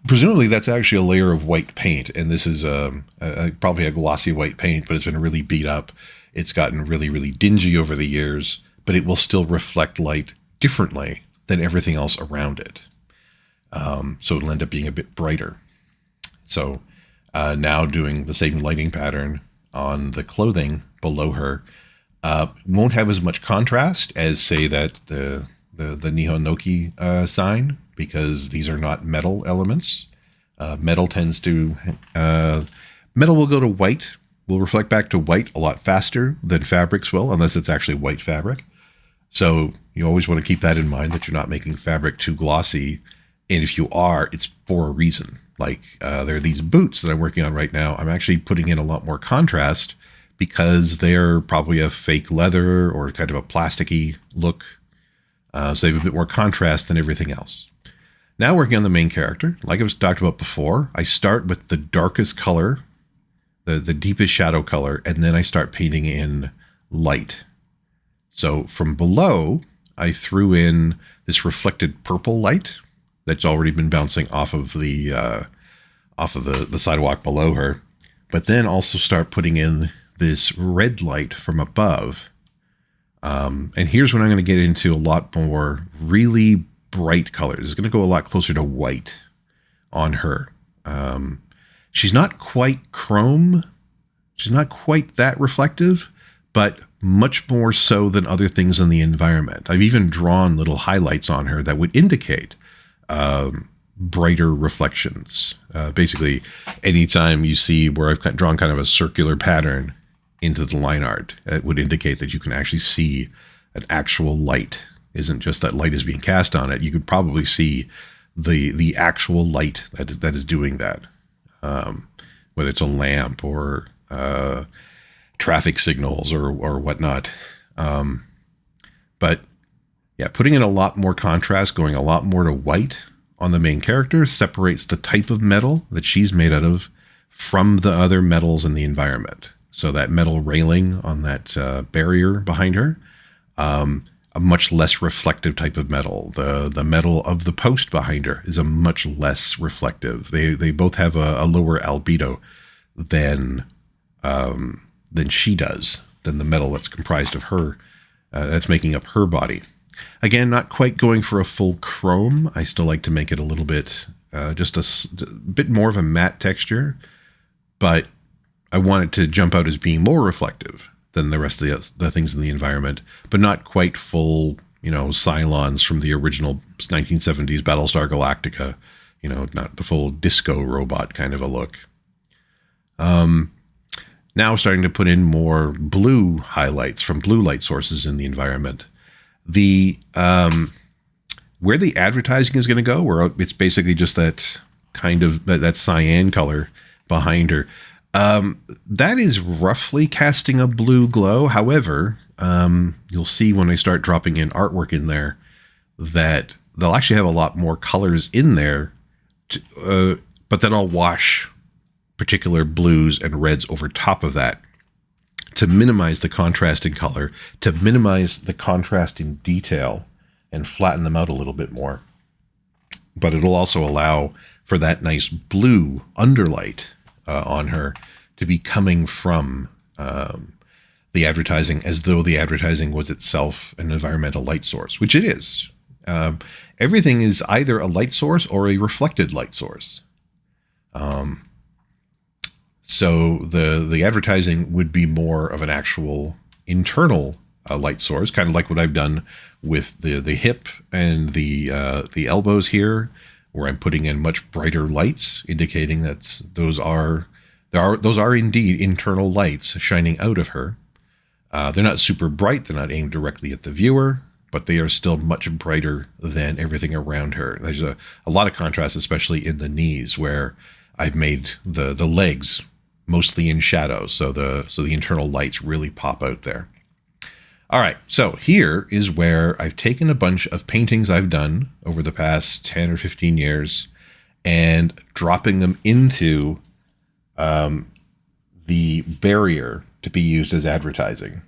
presumably that's actually a layer of white paint. And this is probably a glossy white paint, but it's been really beat up. It's gotten really, really dingy over the years, but it will still reflect light differently than everything else around it. So it'll end up being a bit brighter. So now doing the same lighting pattern on the clothing below her won't have as much contrast as, say, that the Nihon Noki sign, because these are not metal elements. Metal will go to white, will reflect back to white a lot faster than fabrics will, unless it's actually white fabric. So you always want to keep that in mind, that you're not making fabric too glossy. And if you are, it's for a reason. Like there are these boots that I'm working on right now. I'm actually putting in a lot more contrast because they're probably a fake leather or kind of a plasticky look. So they have a bit more contrast than everything else. Now working on the main character, like I've talked about before, I start with the darkest color, the deepest shadow color, and then I start painting in light. So from below, I threw in this reflected purple light that's already been bouncing off of the sidewalk below her, but then also start putting in this red light from above. And here's when I'm going to get into a lot more really bright colors. It's going to go a lot closer to white on her. She's not quite chrome. She's not quite that reflective, but much more so than other things in the environment. I've even drawn little highlights on her that would indicate brighter reflections. Basically, anytime you see where I've drawn kind of a circular pattern into the line art, it would indicate that you can actually see an actual light. Isn't just that light is being cast on it. You could probably see the actual light that is doing that, whether it's a lamp or traffic signals or whatnot. But yeah, putting in a lot more contrast, going a lot more to white on the main character separates the type of metal that she's made out of from the other metals in the environment. So that metal railing on that barrier behind her, a much less reflective type of metal. The metal of the post behind her is a much less reflective. They both have a lower albedo than she does, than the metal that's comprised of her, that's making up her body. Again, not quite going for a full chrome. I still like to make it a little bit, just a bit more of a matte texture, but I want it to jump out as being more reflective than the rest of the things in the environment, but not quite full, Cylons from the original 1970s Battlestar Galactica, not the full disco robot kind of a look. Now starting to put in more blue highlights from blue light sources in the environment. Where the advertising is going to go, where it's basically just that kind of that cyan color behind her, that is roughly casting a blue glow. However, you'll see when I start dropping in artwork in there that they'll actually have a lot more colors in there, but then I'll wash particular blues and reds over top of that to minimize the contrast in color, to minimize the contrast in detail and flatten them out a little bit more. But it'll also allow for that nice blue underlight on her to be coming from the advertising, as though the advertising was itself an environmental light source, which it is. Everything is either a light source or a reflected light source. So the advertising would be more of an actual internal light source, kind of like what I've done with the hip and the elbows here, where I'm putting in much brighter lights, indicating that those are indeed internal lights shining out of her. They're not super bright. They're not aimed directly at the viewer, but they are still much brighter than everything around her. There's a lot of contrast, especially in the knees, where I've made the legs mostly in shadow, so the internal lights really pop out there. All right, so here is where I've taken a bunch of paintings I've done over the past 10 or 15 years and dropping them into the barrier to be used as advertising.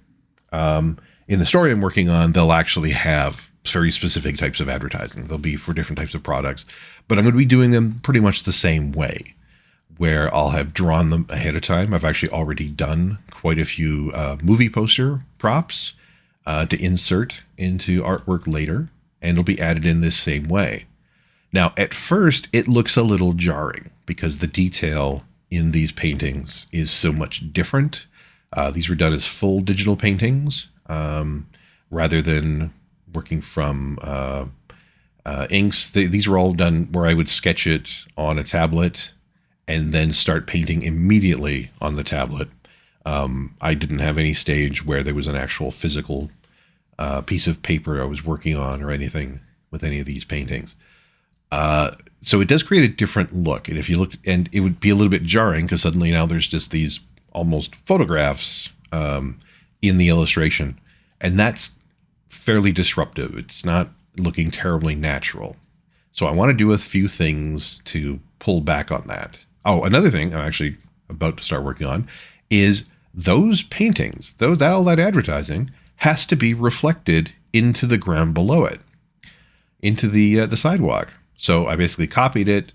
In the story I'm working on, they'll actually have very specific types of advertising. They'll be for different types of products, but I'm going to be doing them pretty much the same way, where I'll have drawn them ahead of time. I've actually already done quite a few movie poster props to insert into artwork later, and it'll be added in this same way. Now, at first, it looks a little jarring because the detail in these paintings is so much different. These were done as full digital paintings rather than working from inks. These were all done where I would sketch it on a tablet and then start painting immediately on the tablet. I didn't have any stage where there was an actual physical piece of paper I was working on or anything with any of these paintings. So it does create a different look. And if you look, and it would be a little bit jarring because suddenly now there's just these almost photographs in the illustration. And that's fairly disruptive. It's not looking terribly natural. So I want to do a few things to pull back on that. Oh, another thing I'm actually about to start working on is those paintings, all that advertising has to be reflected into the ground below it, into the sidewalk. So I basically copied it,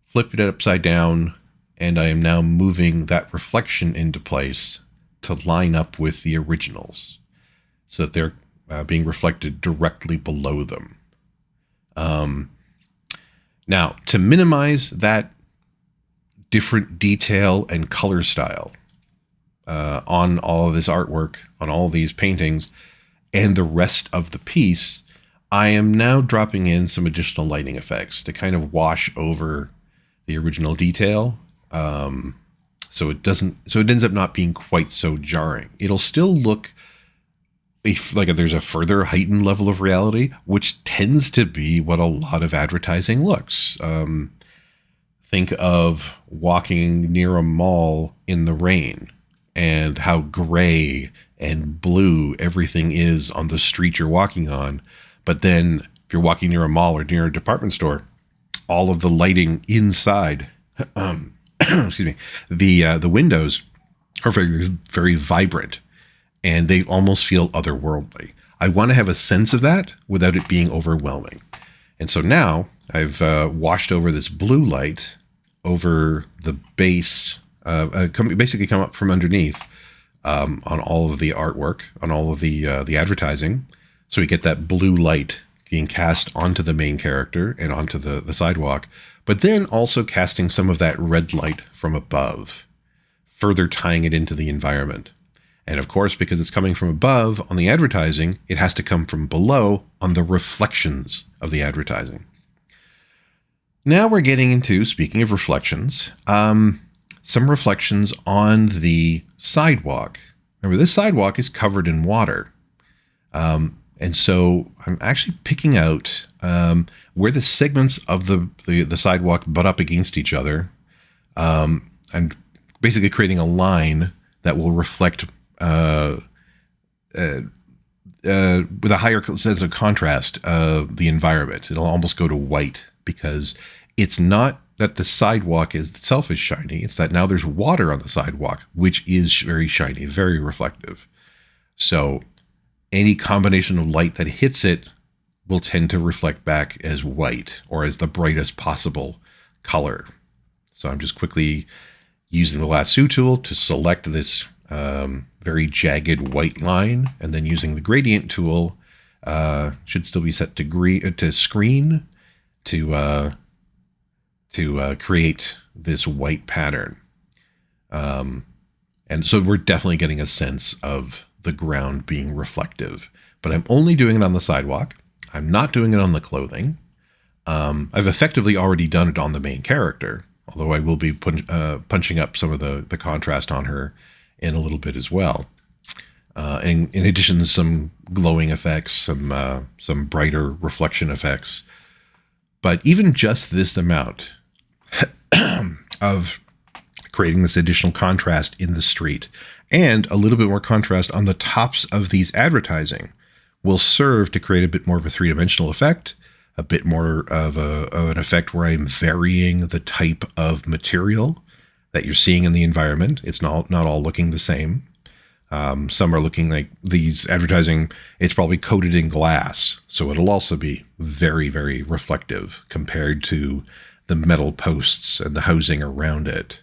flipped it upside down, and I am now moving that reflection into place to line up with the originals so that they're being reflected directly below them. Now, to minimize that different detail and color style on all of this artwork, on all of these paintings, and the rest of the piece, I am now dropping in some additional lighting effects to kind of wash over the original detail. So it ends up not being quite so jarring. It'll still look like there's a further heightened level of reality, which tends to be what a lot of advertising looks. Think of walking near a mall in the rain and how gray and blue everything is on the street you're walking on. But then if you're walking near a mall or near a department store, all of the lighting inside, excuse me, the windows are very, very vibrant and they almost feel otherworldly. I want to have a sense of that without it being overwhelming. And so now I've washed over this blue light over the base, basically come up from underneath on all of the artwork, on all of the advertising. So we get that blue light being cast onto the main character and onto the sidewalk, but then also casting some of that red light from above, further tying it into the environment. And of course, because it's coming from above on the advertising, it has to come from below on the reflections of the advertising. Now we're getting into, speaking of reflections, some reflections on the sidewalk. Remember, this sidewalk is covered in water. And so I'm actually picking out where the segments of the sidewalk butt up against each other. And basically creating a line that will reflect with a higher sense of contrast of the environment. It'll almost go to white because it's not that the sidewalk itself is shiny. It's that now there's water on the sidewalk, which is very shiny, very reflective. So any combination of light that hits it will tend to reflect back as white or as the brightest possible color. So I'm just quickly using the lasso tool to select this very jagged white line, and then using the gradient tool, should still be set to screen to create this white pattern. And so we're definitely getting a sense of the ground being reflective. But I'm only doing it on the sidewalk. I'm not doing it on the clothing. I've effectively already done it on the main character, although I will be punching up some of the contrast on her in a little bit as well. And in addition, some glowing effects, some brighter reflection effects. But even just this amount of creating this additional contrast in the street and a little bit more contrast on the tops of these advertising will serve to create a bit more of a three-dimensional effect, a bit more of an effect where I'm varying the type of material that you're seeing in the environment. It's not all looking the same. Some are looking like these advertising, it's probably coated in glass. So it'll also be very, very reflective compared to the metal posts and the housing around it.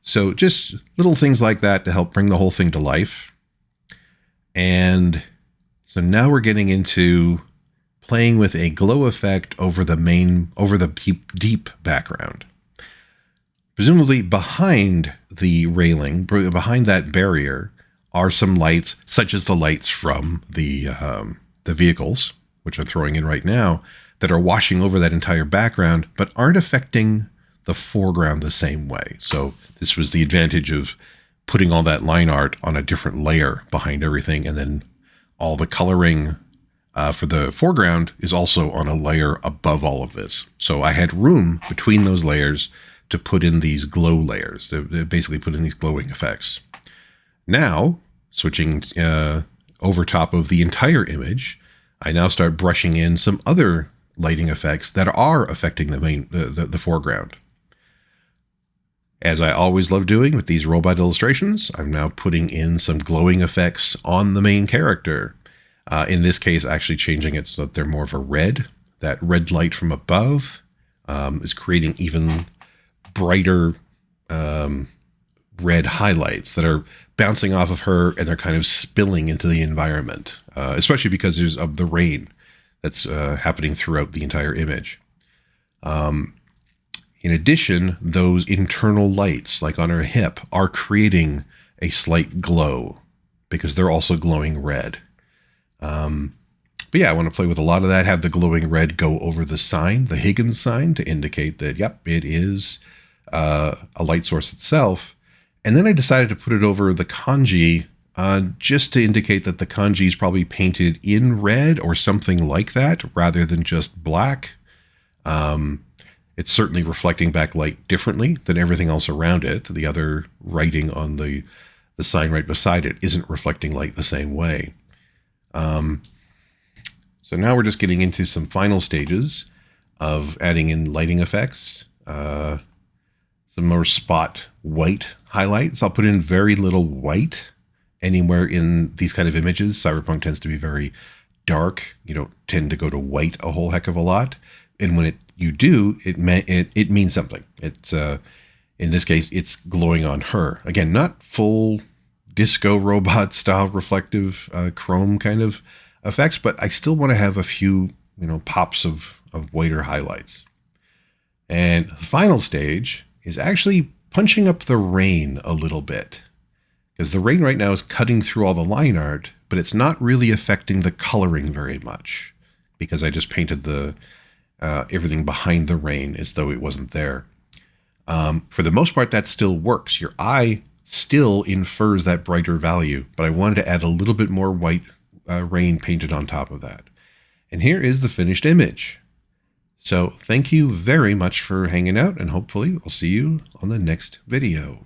So just little things like that to help bring the whole thing to life. And so now we're getting into playing with a glow effect over the deep background. Presumably behind the railing, behind that barrier, are some lights, such as the lights from the vehicles, which I'm throwing in right now, that are washing over that entire background, but aren't affecting the foreground the same way. So this was the advantage of putting all that line art on a different layer behind everything, and then all the coloring for the foreground is also on a layer above all of this. So I had room between those layers to put in these glow layers, to basically put in these glowing effects. Now, switching over top of the entire image, I now start brushing in some other lighting effects that are affecting the foreground. As I always love doing with these robot illustrations, I'm now putting in some glowing effects on the main character. In this case, actually changing it so that they're more of a red. That red light from above is creating even brighter red highlights that are bouncing off of her, and they're kind of spilling into the environment, especially because of the rain that's happening throughout the entire image. In addition, those internal lights, like on her hip, are creating a slight glow because they're also glowing red. But yeah, I want to play with a lot of that, have the glowing red go over the sign, the Higgins sign, to indicate that, yep, it is a light source itself. And then I decided to put it over the kanji just to indicate that the kanji is probably painted in red or something like that rather than just black. It's certainly reflecting back light differently than everything else around it. The other writing on the sign right beside it isn't reflecting light the same way. So now we're just getting into some final stages of adding in lighting effects, some more spot white highlights. I'll put in very little white anywhere in these kind of images. Cyberpunk tends to be very dark. You don't tend to go to white a whole heck of a lot. And when you do, it means something. It's in this case, it's glowing on her. Again, not full disco robot style reflective chrome kind of effects, but I still want to have a few, pops of whiter highlights. And the final stage is actually punching up the rain a little bit, because the rain right now is cutting through all the line art, but it's not really affecting the coloring very much because I just painted the everything behind the rain as though it wasn't there. For the most part, that still works. Your eye still infers that brighter value, but I wanted to add a little bit more white rain painted on top of that. And here is the finished image. So thank you very much for hanging out, and hopefully I'll see you on the next video.